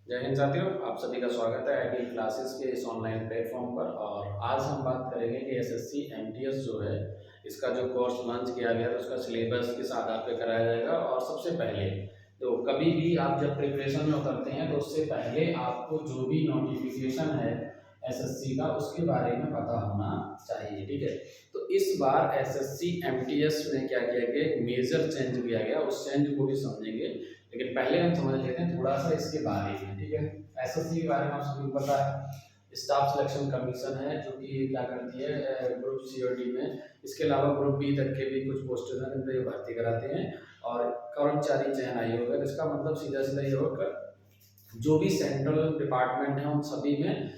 जय हिंद साथियों, आप सभी का स्वागत है आईटी क्लासेस के इस ऑनलाइन प्लेटफॉर्म पर। और आज हम बात करेंगे कि एसएससी एमटीएस जो है इसका जो कोर्स लॉन्च किया गया है तो उसका सिलेबस किस आधार पे कराया जाएगा। और सबसे पहले तो कभी भी आप जब प्रिपरेशन में उतरते हैं तो उससे पहले आपको जो भी नोटिफिकेशन है एसएससी का उसके बारे में पता होना चाहिए, ठीक है। तो इस बार एसएससी एमटीएस में क्या किया गया, एक मेजर चेंज किया गया, उस चेंज को भी समझेंगे। लेकिन पहले हम समझ लेते हैं थोड़ा सा इसके बारे में, ठीक है। एसएससी के बारे में आप सभी को पता है, स्टाफ सिलेक्शन कमीशन है जो कि क्या करती है ग्रुप सी और डी में, इसके अलावा ग्रुप बी तक के भी कुछ पोस्टें हैं जिन पर ये भर्ती कराते हैं। और कर्मचारी चयन आयोग है, इसका मतलब सीधा सीधा ये होगा जो भी सेंट्रल डिपार्टमेंट है उन सभी में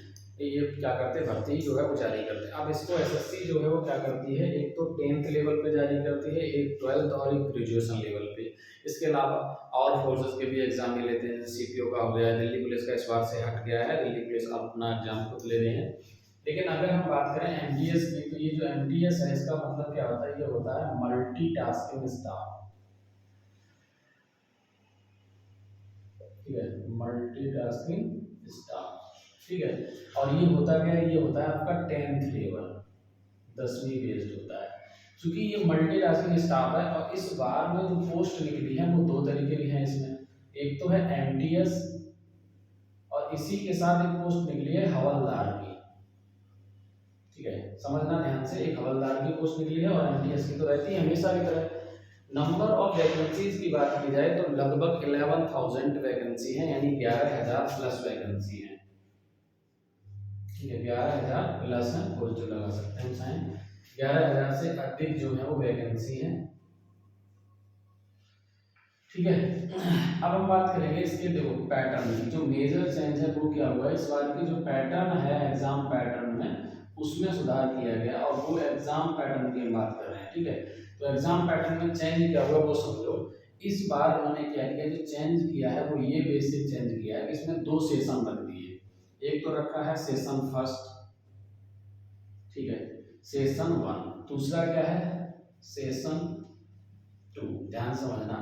ये क्या करते हैं, भर्ती जो है वो जारी करते हैं। अब इसको एसएससी जो है वो क्या करती है, एक तो 10th लेवल पे जारी करती है, एक 12th और एक ग्रेजुएशन लेवल पे। इसके अलावा और फोर्सेस के भी एग्जाम भी लेते हैं, जैसे सीपीओ का हो गया, दिल्ली पुलिस का इस बार से हट गया है, दिल्ली पुलिस अपना एग्जाम खुद ले रहे हैं। लेकिन अगर हम बात करें एमटीएस की, तो ये जो एमटीएस है इसका मतलब क्या होता है, ये होता है मल्टीटास्किंग स्टाफ, ठीक है, मल्टीटास्किंग स्टाफ, ठीक है। और ये होता क्या है, ये होता है आपका 10th लेवल, 10वीं बेस्ड होता है। क्योंकि ये मल्टीटास्किंग स्टाफ है और इस बार में जो पोस्ट निकली है वो दो तरीके की है इसमें। एक तो है एमटीएस और इसी के साथ एक पोस्ट निकली है हवलदार की, ठीक है, समझना ध्यान से। एक हवलदार की पोस्ट निकली है और एमटीएस की तो रहती है हमेशा की तरह। नंबर ऑफ वैकेंसीज की बात की जाए तो लगभग 11,000 वैकेंसी है, यानी 11,000 प्लस वैकेंसी है, ठीक है। 11,000 प्लस है, खोज जो लगा सकते हैं साइन, 11,000 से अधिक जो है वो वैकेंसी है, ठीक है। अब हम बात करेंगे इसके, देखो पैटर्न की, जो मेजर चेंज है वो क्या हुआ है, इस बार की जो पैटर्न है एग्जाम पैटर्न में उसमें सुधार किया गया और वो एग्जाम पैटर्न की हम बात कर रहे हैं, ठीक है। तो एग्जाम पैटर्न में चेंज क्या हुआ वो समझो। इस बार उन्होंने क्या किया, जो चेंज किया है वो ये बेसिक चेंज किया है कि इसमें दो सेशन रख दिए। एक तो रखा है सेशन फर्स्ट, ठीक है, सेशन वन। दूसरा क्या है, सेशन टू। ध्यान समझना,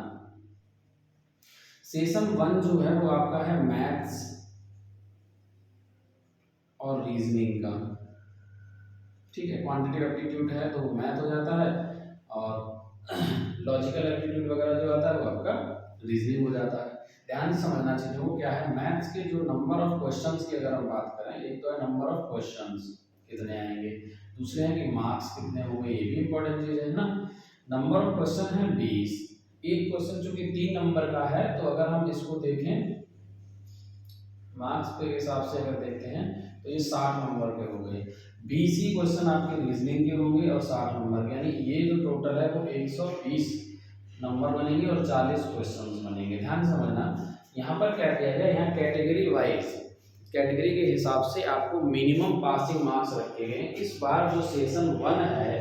सेशन वन जो है वो आपका है मैथ्स और रीजनिंग का, ठीक है। क्वांटिटेटिव एप्टीट्यूड है तो मैथ हो जाता है और लॉजिकल एप्टीट्यूड वगैरह जो आता है वो आपका रीजनिंग हो जाता है। ध्यान से समझना चाहिए, वो क्या है, मैथ्स के जो नंबर ऑफ क्वेश्चंस की अगर हम बात करें, एक तो है नंबर ऑफ क्वेश्चंस कितने आएंगे, दूसरे हैं कि मार्क्स कितने होंगे, ये भी इंपॉर्टेंट चीज है ना। नंबर ऑफ क्वेश्चन है 20, एक क्वेश्चन चूंकि 3 नंबर का है तो अगर हम इसको देखें मार्क्स के हिसाब से अगर देखते हैं तो ये 60 नंबर के हो गए। 20 ही क्वेश्चन आपके रीजनिंग के होंगे और 60 नंबर के, यानी ये जो टोटल है वो 120 नंबर बनेंगे और 40 क्वेश्चन बनेंगे। ध्यान समझना, यहाँ पर क्या किया गया, यहाँ कैटेगरी वाइज, कैटेगरी के हिसाब से आपको मिनिमम पासिंग मार्क्स रखे गए। इस बार जो सेशन वन है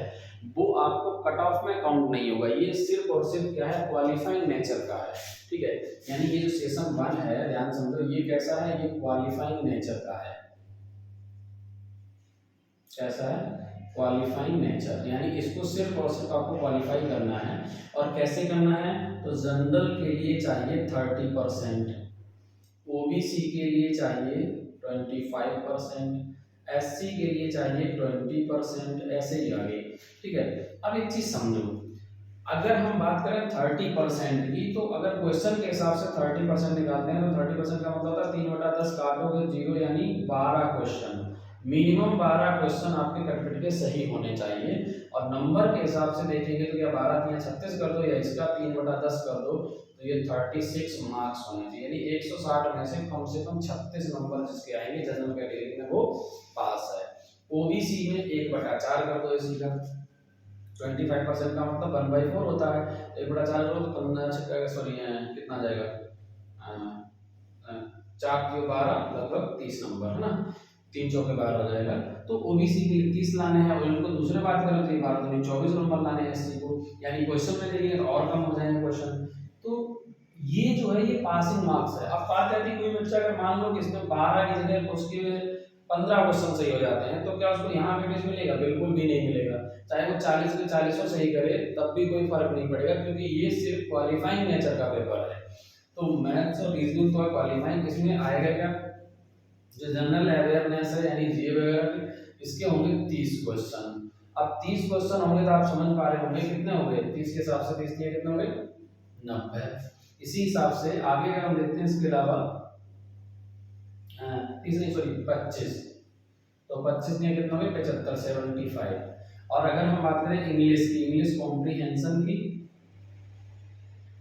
वो आपको कट ऑफ में काउंट नहीं होगा, ये सिर्फ और सिर्फ क्या है, क्वालिफाइंग नेचर का है, ठीक है। यानी ये जो सेशन वन है, ध्यान समझो, ये कैसा है, ये क्वालिफाइंग नेचर का है। कैसा है, क्वालिफाइंग नेचर, यानी इसको सिर्फ और सिर्फ आपको क्वालिफाई करना है। और कैसे करना है, तो जनरल के लिए चाहिए 30%, ओबीसी के लिए चाहिए 25%, एससी के लिए चाहिए 20%, ऐसे ही आगे, ठीक है। अब एक चीज समझो, अगर हम बात करें 30% की, तो अगर क्वेश्चन के हिसाब से 30% निकालते हैं तो 30% का मतलब होता है 3/10 काटोगे 0, यानी 12 क्वेश्चन, मिनिमम 12 क्वेश्चन आपके कटपिट के सही होने चाहिए। और नंबर के हिसाब से देखेंगे तो क्या 12 या 36 कर दो या इसका 3/10 कर दो, तो ये 36 मार्क्स होने चाहिए, यानी 160 में से कम 36 नंबर जिसके आएंगे जनरल कैटेगरी में वो पास है। ओबीसी में 1/4 कर दो, इसी का 25% का मतलब 1/4 होता है, 1/4 करो तो 15 सॉरी कितना आ जाएगा, 4×12 लगभग 30 नंबर है ना, 3×4 हो जाएगा। तो ओबीसी के लिए 30 लाने हैं और इनको दूसरे बात करें तो 12×24 नंबर लाने हैं एससी को, यानी क्वेश्चन में देखेंगे तो और कम हो जाएंगे क्वेश्चन। तो ये जो है ये पासिंग मार्क्स है। अब बात आती है कोई बच्चा अगर मान लो कि इसमें 12 की जगह उसके 15 क्वेश्चन सही हो जाते हैं तो क्या उसको यहाँ वेटेज मिलेगा, बिल्कुल भी नहीं मिलेगा। चाहे वो 40 के 40 सही करे तब भी कोई फर्क नहीं पड़ेगा, क्योंकि ये सिर्फ क्वालिफाइंग नेचर का पेपर है। तो मैथ्स और रीजनिंग तो क्वालिफाइंग, इसमें आएगा क्या, जो जनरल अवेयरनेस है यानी जी वगैरह के, इसके होंगे 30 क्वेश्चन। अब 30 क्वेश्चन होंगे तो आप समझ पा रहे होंगे कितने हो गए, 30 के हिसाब से 30 के कितने हो गए, 90। इसी हिसाब से आगे अगर हम देखते हैं इसके अलावा 30 नहीं सॉरी 25, तो 25 में कितने हो गए 75, 75। और अगर हम बात करें इंग्लिश की, इंग्लिश कॉम्प्रीहेंशन की,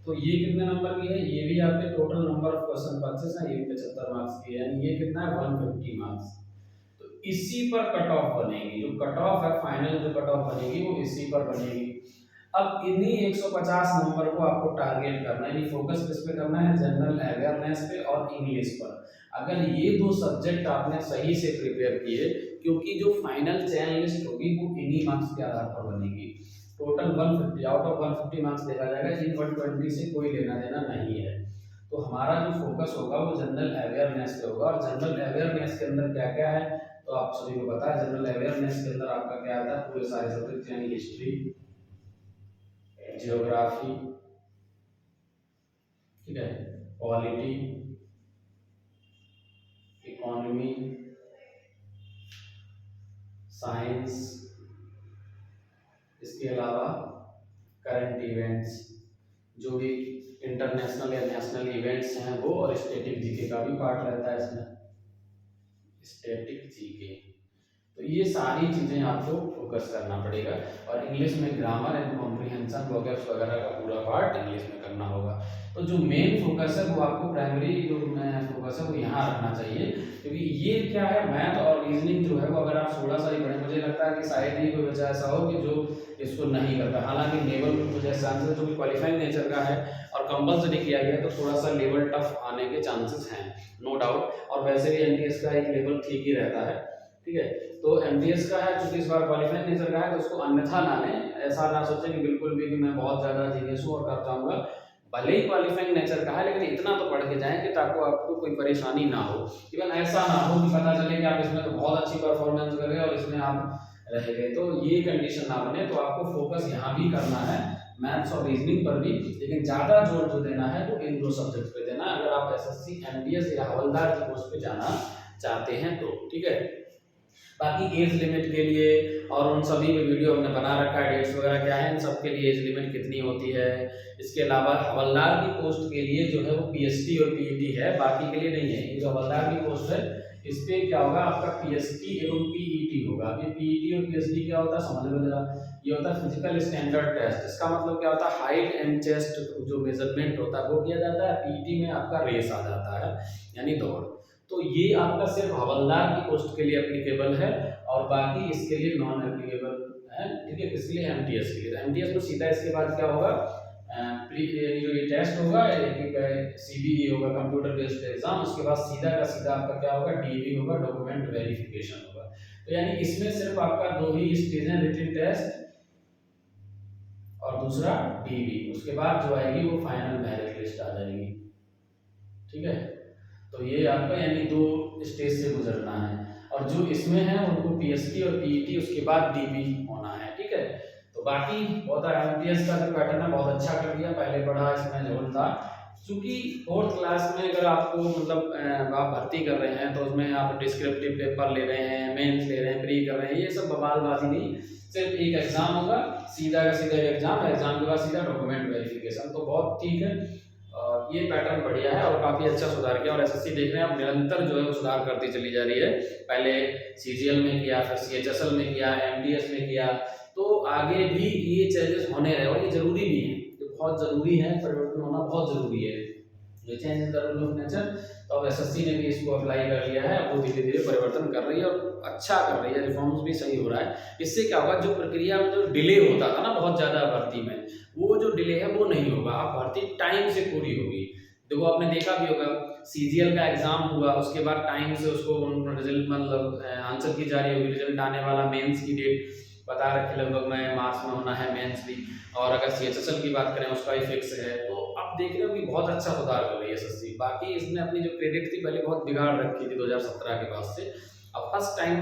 तो ये कितने नंबर की है, ये भी आपके टोटल नंबर ऑफ क्वेश्चन 25 है, ये भी 75 मार्क्स की है, यानी ये कितना है 150 मार्क्स। तो इसी पर कट ऑफ बनेगी, जो कट ऑफ है फाइनल जो कट ऑफ बनेगी वो इसी पर बनेगी। अब इन्हीं 150 नंबर को आपको टारगेट करना है, यानी फोकस किस पे करना है, जनरल अवेयरनेस पे और इंग्लिश पर। अगर ये दो सब्जेक्ट आपने सही से प्रिपेयर किए, क्योंकि जो फाइनल चयन लिस्ट होगी वो इन्हीं मार्क्स के आधार पर बनेगी। टोटल 150 आउट ऑफ 150 मार्क्स देखा जाएगा, इन 120 से कोई लेना देना नहीं है। तो हमारा जो फोकस होगा वो जनरल अवेयरनेस पे होगा। और जनरल अवेयरनेस के अंदर क्या क्या है, तो आप सभी को पता है, जनरल अवेयरनेस के अंदर आपका क्या आता है, पूरे सारे सब्जेक्ट यानी हिस्ट्री, जियोग्राफी, ठीक है, पॉलिटी, इकोनॉमी, साइंस, इसके अलावा करंट इवेंट्स, जो भी इंटरनेशनल या नेशनल इवेंट्स हैं वो, और स्टैटिक जीके का भी पार्ट रहता है इसमें, स्टैटिक जीके। तो ये सारी चीजें आपको फोकस करना पड़ेगा। और इंग्लिश में ग्रामर एंड कॉम्प्रीहेंशन वगैरह का पूरा पार्ट इंग्लिश में करना होगा। तो जो मेन फोकस है वो आपको प्राइमरी जो फोकस है वो यहाँ रखना चाहिए, क्योंकि ये क्या है, मैथ और रीजनिंग जो है वो अगर आप थोड़ा सा ही पढ़ें, मुझे लगता है कि शायद ही कोई बच्चा ऐसा हो कि जो इसको नहीं करता। हालांकि लेवल कुछ ऐसा आंसर जो कि क्वालिफाइंग नेचर का है और कंपल्सरी किया गया, तो थोड़ा सा लेवल टफ आने के चांसेस हैं, नो डाउट। और वैसे भी एमटीएस का एक लेवल ठीक ही रहता है, ठीक है। तो एमटीएस का है, चूंकि इस बार क्वालिफाइंग नेचर का है, तो उसको अन्यथा ना लें, ऐसा ना सोचें कि बिल्कुल भी कि मैं बहुत ज़्यादा जीनियस हूँ और कर जाऊँगा। भले ही क्वालिफाइंग नेचर का है, लेकिन इतना तो पढ़ के जाएं कि ताकि आपको कोई परेशानी ना हो। इवन ऐसा ना हो कि पता चले कि आप इसमें तो बहुत अच्छी परफॉर्मेंस कर रहे हो और इसमें आप रह गए, तो ये कंडीशन ना बने। तो आपको फोकस यहाँ भी करना है, मैथ्स और रीजनिंग पर भी, लेकिन ज़्यादा जोर जो देना है वो इन दो सब्जेक्ट पे देना, अगर आप एसएससी एमटीएस या हवलदार की पोस्ट पे जाना चाहते हैं तो, ठीक है। बाकी एज लिमिट के लिए और उन सभी में वीडियो हमने बना रखा है, डेट्स वगैरह क्या है, इन सब के लिए एज लिमिट कितनी होती है। इसके अलावा हवलदार की पोस्ट के लिए जो है वो पीएसटी और पीईटी है, बाकी के लिए नहीं है। ये जो हवलदार की पोस्ट है इस पे क्या होगा, आपका पीएसटी एवं पीईटी होगा। ये पीईटी और पीएसटी क्या होता है समझ लो जरा। ये होता है फिजिकल स्टैंडर्ड टेस्ट। इसका मतलब क्या होता है, हाइट एंड चेस्ट जो मेजरमेंट होता है वो किया जाता है। पीईटी में आपका रेस आ जाता है, यानी दौड़। तो ये आपका सिर्फ हवलदार की पोस्ट के लिए एप्लीकेबल है और बाकी इसके लिए नॉन एप्लीकेबल है, ठीक है। किसके लिए, एमटीएस के लिए। तो एमटीएस में सीधा इसके बाद क्या होगा, प्री जो ये टेस्ट होगा, सीबीई होगा, कंप्यूटर बेस्ड एग्जाम। उसके बाद सीधा का सीधा आपका क्या होगा, डीबी होगा, डॉक्यूमेंट वेरिफिकेशन होगा। तो यानी इसमें सिर्फ आपका दो ही स्टेज है, रिटन टेस्ट और दूसरा डीबी। उसके बाद जो आएगी वो फाइनल मेरिट लिस्ट आ जाएगी, ठीक है। तो ये आपका यानी दो स्टेज से गुजरना है। और जो इसमें है उनको पीएसटी और पीईटी, उसके बाद डीबी होना है, ठीक है। तो बाकी बहुत एमटीएस का जो पैटर्न है बहुत अच्छा कर दिया, पहले बड़ा इसमें झोल था। क्योंकि 4th क्लास में अगर आपको मतलब आप भर्ती कर रहे हैं तो उसमें आप डिस्क्रिप्टिव पेपर ले रहे हैं, मेंस ले रहे हैं, प्री कर रहे हैं, ये सब बवालबाजी नहीं। सिर्फ एक एग्जाम होगा, सीधा का सीधा एग्जाम, एग्जाम के बाद सीधा डॉक्यूमेंट वेरिफिकेशन। तो बहुत ठीक है, और ये पैटर्न बढ़िया है और काफ़ी अच्छा सुधार किया। और एसएससी देख रहे हैं अब निरंतर जो है वो सुधार करती चली जा रही है। पहले सीजीएल में किया, फिर सीएचएसएल में किया, एमटीएस में किया, तो आगे भी ये चेंजेस होने रहे और ये जरूरी भी है, ये बहुत जरूरी है, परिवर्तन होना बहुत जरूरी है। ये change in the rule of nature. तो अब एसएससी ने भी इसको अप्लाई कर लिया है, वो धीरे धीरे परिवर्तन कर रही है और अच्छा कर रही है, रिफॉर्म्स भी सही हो रहा है। इससे क्या होगा, जो प्रक्रिया में जो डिले होता था ना बहुत ज़्यादा भर्ती में, वो जो डिले है वो नहीं होगा, आप भर्ती टाइम से पूरी होगी। देखो आपने देखा भी होगा, सीजीएल का एग्जाम हुआ, उसके बाद टाइम से उसको रिजल्ट मतलब आंसर की जा रही होगी, रिजल्ट आने वाला, मेंस की डेट बता रखे लगभग में मार्च में होना है मेंस भी। और अगर सीएचएसएल की बात करें उसका ही फिक्स है। तो अब देख रहे हो कि बहुत अच्छा सुधार कर रही है एसएससी। बाकी इसने अपनी जो क्रेडिट थी पहले बहुत बिगाड़ रखी थी 2017 के बाद से। अब फर्स्ट टाइम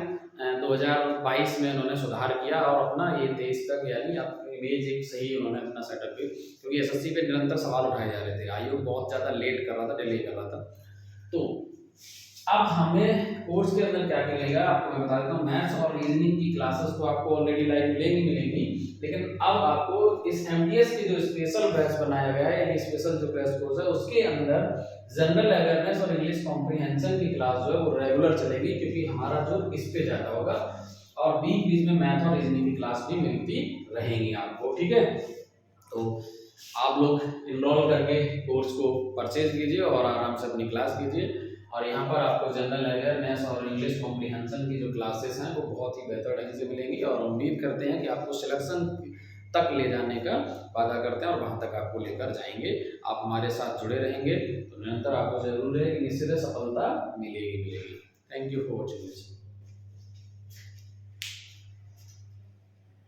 2022 में उन्होंने सुधार किया और अपना ये 23 तक यानी आपके इमेज एक सही उन्होंने अपना सेटअप की, क्योंकि एसएससी पे निरंतर सवाल उठाए जा रहे थे, आयोग बहुत ज़्यादा लेट कर रहा था, डिले कर रहा था। तो अब हमें कोर्स के अंदर क्या मिलेगा आपको मैं बता देता हूँ। मैथ्स और रीजनिंग की क्लासेस तो आपको ऑलरेडी लाइव मिलेंगी, लेकिन अब आपको इस एमटीएस की जो स्पेशल बैच बनाया गया है, यानी स्पेशल जो क्रैश कोर्स है, उसके अंदर जनरल अवेयरनेस और इंग्लिश कॉम्प्रिहेंशन की क्लास जो है वो रेगुलर चलेगी, क्योंकि हमारा जो इस पे ज़्यादा होगा, और बीच बीच में मैथ और रीजनिंग की क्लास भी मिलती रहेंगी आपको, ठीक है। तो आप लोग इनरोल करके कोर्स को परचेज कीजिए और आराम से अपनी क्लास कीजिए। और यहाँ पर आपको जनरल अवेयरनेस और इंग्लिश कॉम्प्रिहेंशन की जो क्लासेस हैं वो बहुत ही बेहतर ढंग से मिलेंगी, और उम्मीद करते हैं कि आपको सिलेक्शन तक ले जाने का वादा करते हैं और वहाँ तक आपको लेकर जाएंगे। आप हमारे साथ जुड़े रहेंगे तो निरंतर आपको जरूर है कि निश्चित सफलता मिलेगी। Thank you for watching this.